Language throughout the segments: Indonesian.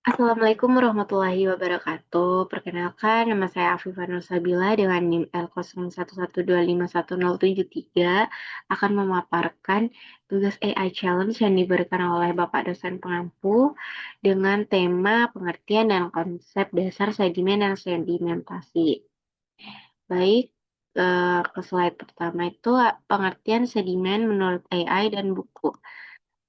Assalamualaikum warahmatullahi wabarakatuh. Perkenalkan, nama saya Afifah Nursabila dengan NIM L0112511073 akan memaparkan tugas AI Challenge yang diberikan oleh Bapak dosen pengampu dengan tema pengertian dan konsep dasar sedimen dan sedimentasi. Baik, ke slide pertama itu pengertian sedimen menurut AI dan buku.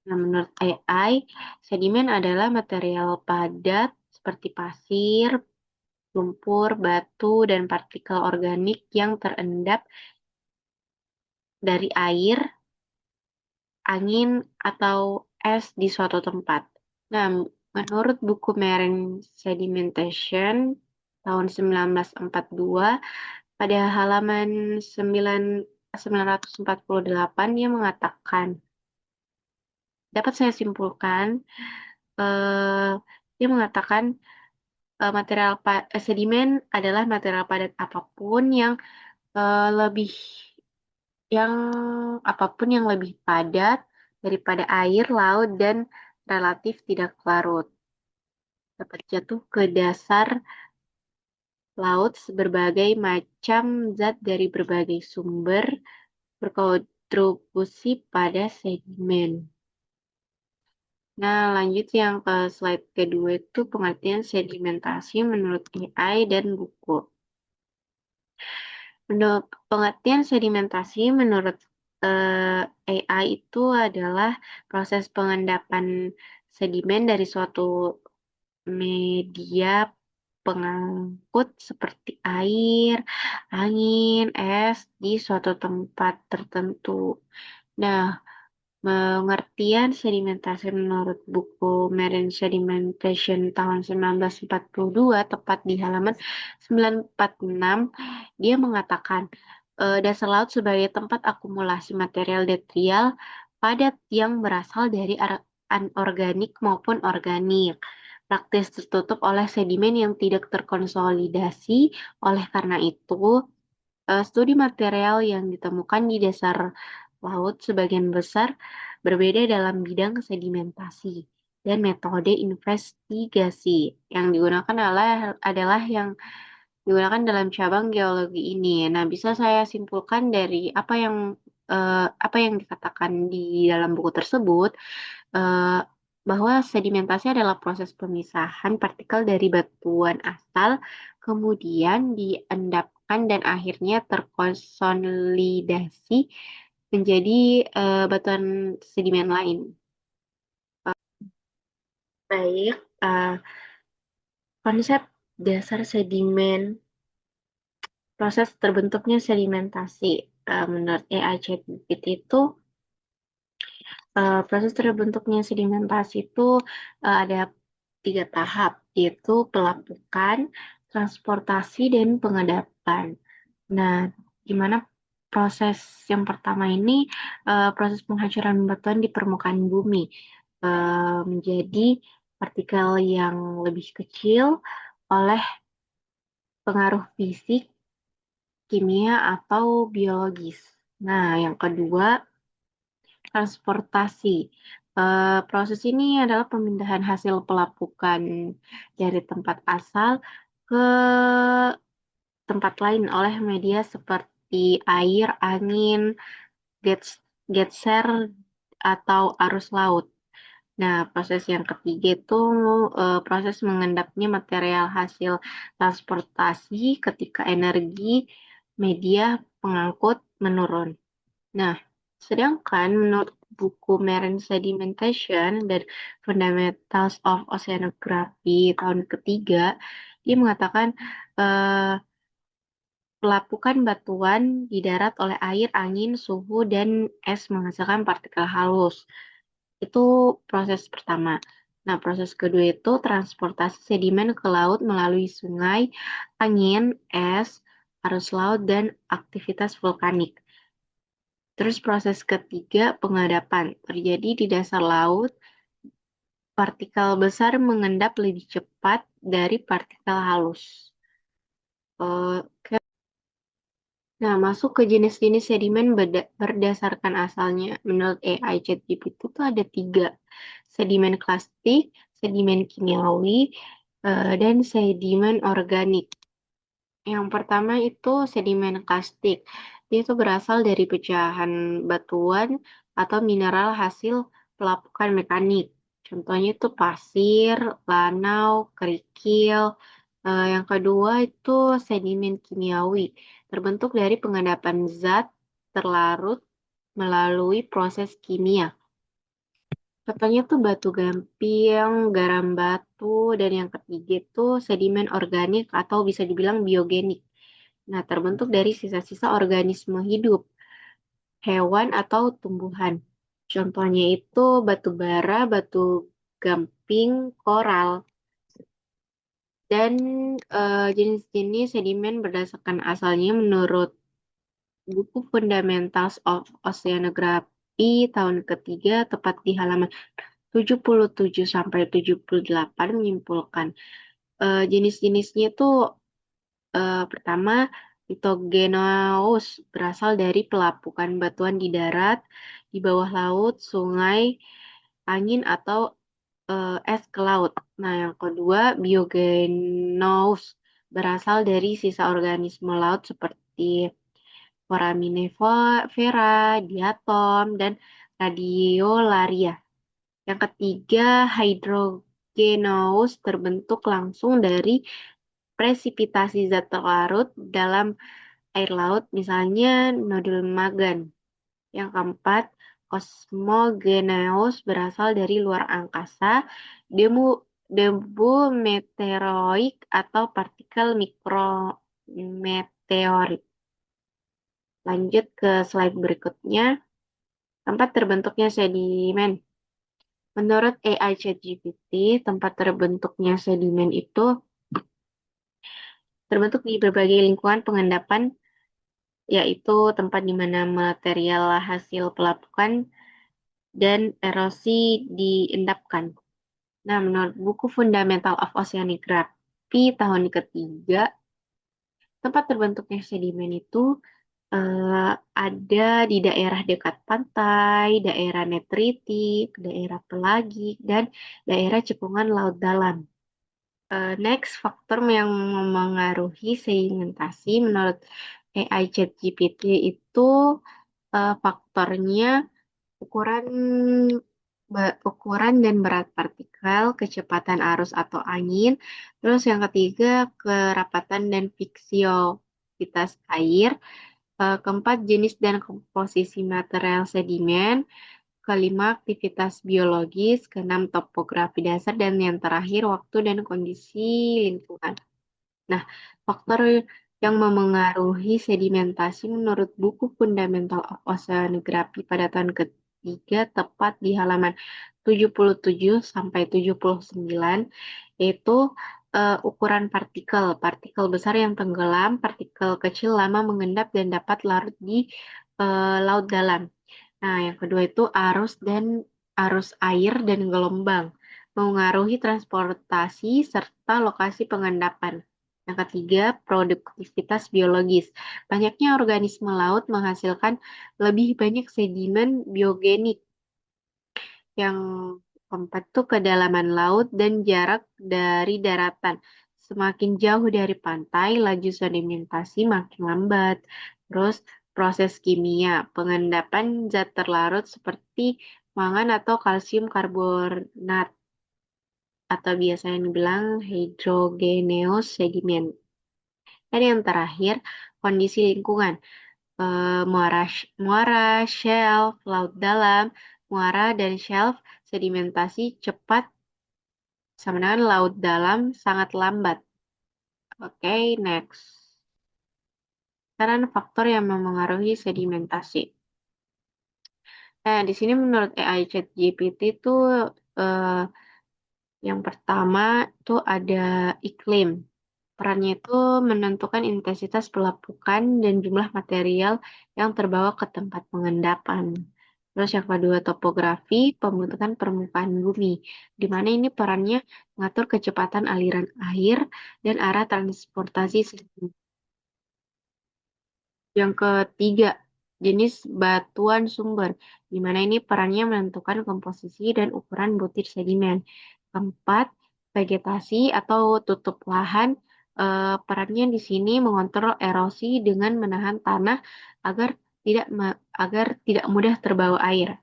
Nah, menurut AI, sedimen adalah material padat seperti pasir, lumpur, batu, dan partikel organik yang terendap dari air, angin, atau es di suatu tempat. Nah, menurut buku Marine Sedimentation tahun 1942, pada halaman 948, dia mengatakan, dapat saya simpulkan, eh, dia mengatakan sedimen adalah material padat apapun lebih yang yang lebih padat daripada air, laut, dan relatif tidak larut. Dapat jatuh ke dasar laut berbagai macam zat dari berbagai sumber berkontribusi pada sedimen. Nah, lanjut yang ke slide kedua itu pengertian sedimentasi menurut AI dan buku. Menurut pengertian sedimentasi menurut AI itu adalah proses pengendapan sedimen dari suatu media pengangkut seperti air, angin, es di suatu tempat tertentu. Nah, pengertian sedimentasi menurut buku Marine Sedimentation tahun 1942, tepat di halaman 946, dia mengatakan dasar laut sebagai tempat akumulasi material detrial padat yang berasal dari anorganik maupun organik, praktis tertutup oleh sedimen yang tidak terkonsolidasi. Oleh karena itu, studi material yang ditemukan di dasar laut sebagian besar berbeda dalam bidang sedimentasi dan metode investigasi yang digunakan adalah yang digunakan dalam cabang geologi ini. Nah, bisa saya simpulkan dari apa yang dikatakan di dalam buku tersebut, eh, bahwa sedimentasi adalah proses pemisahan partikel dari batuan asal, kemudian diendapkan dan akhirnya terkonsolidasi menjadi batuan sedimen lain. Baik, konsep dasar sedimen, proses terbentuknya sedimentasi. Menurut AI ChatGPT itu, proses terbentuknya sedimentasi itu ada 3 tahap, yaitu pelapukan, transportasi, dan pengendapan. Nah, gimana proses yang pertama ini, proses penghancuran batuan di permukaan bumi menjadi partikel yang lebih kecil oleh pengaruh fisik, kimia, atau biologis. Nah, yang kedua, transportasi. Proses ini adalah pemindahan hasil pelapukan dari tempat asal ke tempat lain oleh media seperti air, angin, getser, atau arus laut. Nah, proses yang ketiga itu proses mengendapnya material hasil transportasi ketika energi media pengangkut menurun. Nah, sedangkan menurut buku Marine Sedimentation dan Fundamentals of Oceanography tahun ketiga, dia mengatakan eh, pelapukan batuan di darat oleh air, angin, suhu, dan es menghasilkan partikel halus. Itu proses pertama. Nah, proses kedua itu transportasi sedimen ke laut melalui sungai, angin, es, arus laut, dan aktivitas vulkanik. Terus proses ketiga, pengendapan. Terjadi di dasar laut, partikel besar mengendap lebih cepat dari partikel halus. Oke. Nah, masuk ke jenis-jenis sedimen berdasarkan asalnya. Menurut AI ChatGPT itu ada 3. Sedimen klasik, sedimen kimiawi, dan sedimen organik. Yang pertama itu sedimen kastik. Dia itu berasal dari pecahan batuan atau mineral hasil pelapukan mekanik. Contohnya itu pasir, lanau, kerikil. Yang kedua itu sedimen kimiawi, terbentuk dari pengendapan zat terlarut melalui proses kimia. Contohnya tuh batu gamping, garam batu, dan yang ketiga itu sedimen organik atau bisa dibilang biogenik. Nah, terbentuk dari sisa-sisa organisme hidup, hewan atau tumbuhan. Contohnya itu batu bara, batu gamping, koral. Dan jenis-jenis sedimen berdasarkan asalnya menurut buku Fundamentals of Oceanography tahun ketiga tepat di halaman 77 sampai 78 menyimpulkan jenis-jenisnya itu pertama Lithogenous berasal dari pelapukan batuan di darat, di bawah laut, sungai, angin atau es ke laut. Nah, yang kedua Biogenous berasal dari sisa organisme laut seperti foraminifera, diatom, dan radiolaria. Yang ketiga, hydrogenous terbentuk langsung dari presipitasi zat terlarut dalam air laut, misalnya nodul magan. Yang keempat, cosmogeneous berasal dari luar angkasa, debu, debu meteoroid atau partikel mikrometeorit. Lanjut ke slide berikutnya. Tempat terbentuknya sedimen. Menurut AI ChatGPT, tempat terbentuknya sedimen itu terbentuk di berbagai lingkungan pengendapan, yaitu tempat di mana material hasil pelapukan dan erosi diendapkan. Nah, menurut buku Fundamental of Oceanography tahun ketiga, tempat terbentuknya sedimen itu eh, ada di daerah dekat pantai, daerah netritik, daerah pelagik, dan daerah cekungan laut dalam. Next, faktor yang memengaruhi sedimentasi menurut AI ChatGPT itu faktornya ukuran ukuran dan berat partikel, kecepatan arus atau angin. Terus yang ketiga, kerapatan dan viskositas air. Keempat, jenis dan komposisi material sedimen. Kelima, aktivitas biologis. Keenam, topografi dasar. Dan yang terakhir, waktu dan kondisi lingkungan. Nah, faktor yang memengaruhi sedimentasi menurut buku Fundamental of Oceanography pada tahun ketiga tepat di halaman 77 sampai 79 yaitu ukuran partikel. Partikel besar yang tenggelam, partikel kecil lama mengendap dan dapat larut di laut dalam. Nah, yang kedua itu arus air dan gelombang mengaruhi transportasi serta lokasi pengendapan. Yang ketiga, produktivitas biologis. Banyaknya organisme laut menghasilkan lebih banyak sedimen biogenik. Yang keempat tuh kedalaman laut dan jarak dari daratan. Semakin jauh dari pantai, laju sedimentasi makin lambat. Terus proses kimia, pengendapan zat terlarut seperti mangan atau kalsium karbonat atau biasanya dibilang hydrogeneous sediment. Dan yang terakhir, kondisi lingkungan. Muara, muara, shelf, laut dalam, muara dan shelf sedimentasi cepat sama dengan laut dalam sangat lambat. Oke, next. Sekarang faktor yang memengaruhi sedimentasi. Nah, di sini menurut AI ChatGPT itu eh, yang pertama itu ada iklim. Perannya itu menentukan intensitas pelapukan dan jumlah material yang terbawa ke tempat pengendapan. Terus yang kedua topografi, pembentukan permukaan bumi, di mana ini perannya mengatur kecepatan aliran air dan arah transportasi sedikit. Yang ketiga, jenis batuan sumber, di mana ini perannya menentukan komposisi dan ukuran butir sedimen. Keempat, vegetasi atau tutup lahan. Perannya di sini mengontrol erosi dengan menahan tanah agar agar tidak mudah terbawa air.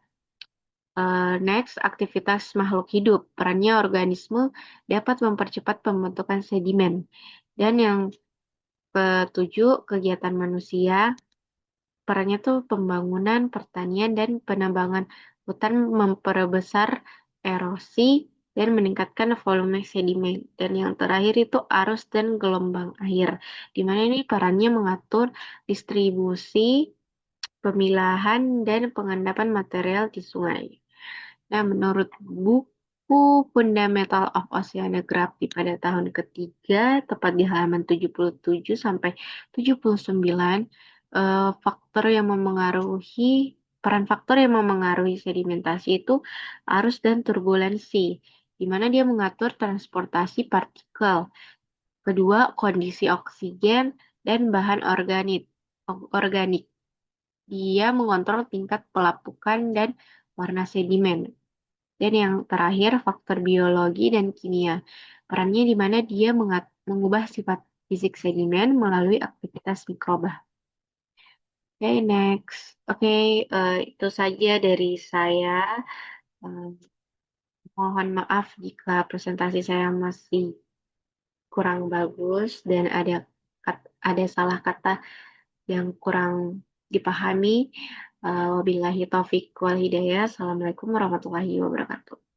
Next, aktivitas makhluk hidup. Perannya organisme dapat mempercepat pembentukan sedimen. Dan yang ketujuh, kegiatan manusia. Perannya tuh pembangunan, pertanian, dan penambangan hutan memperbesar erosi dan meningkatkan volume sedimen. Dan yang terakhir itu arus dan gelombang air. Di mana ini perannya mengatur distribusi, pemilahan, dan pengendapan material di sungai. Nah, menurut buku Fundamental of Oceanography pada tahun ketiga, tepat di halaman 77 sampai 79, peran faktor yang memengaruhi sedimentasi itu arus dan turbulensi, di mana dia mengatur transportasi partikel. Kedua, kondisi oksigen dan bahan organik. Dia mengontrol tingkat pelapukan dan warna sedimen. Dan yang terakhir, faktor biologi dan kimia. Perannya di mana dia mengubah sifat fisik sedimen melalui aktivitas mikroba. Oke, next. Oke, itu saja dari saya. Eh, Mohon maaf jika presentasi saya masih kurang bagus dan ada salah kata yang kurang dipahami. Wabillahi taufiq wal hidayah. Assalamualaikum warahmatullahi wabarakatuh.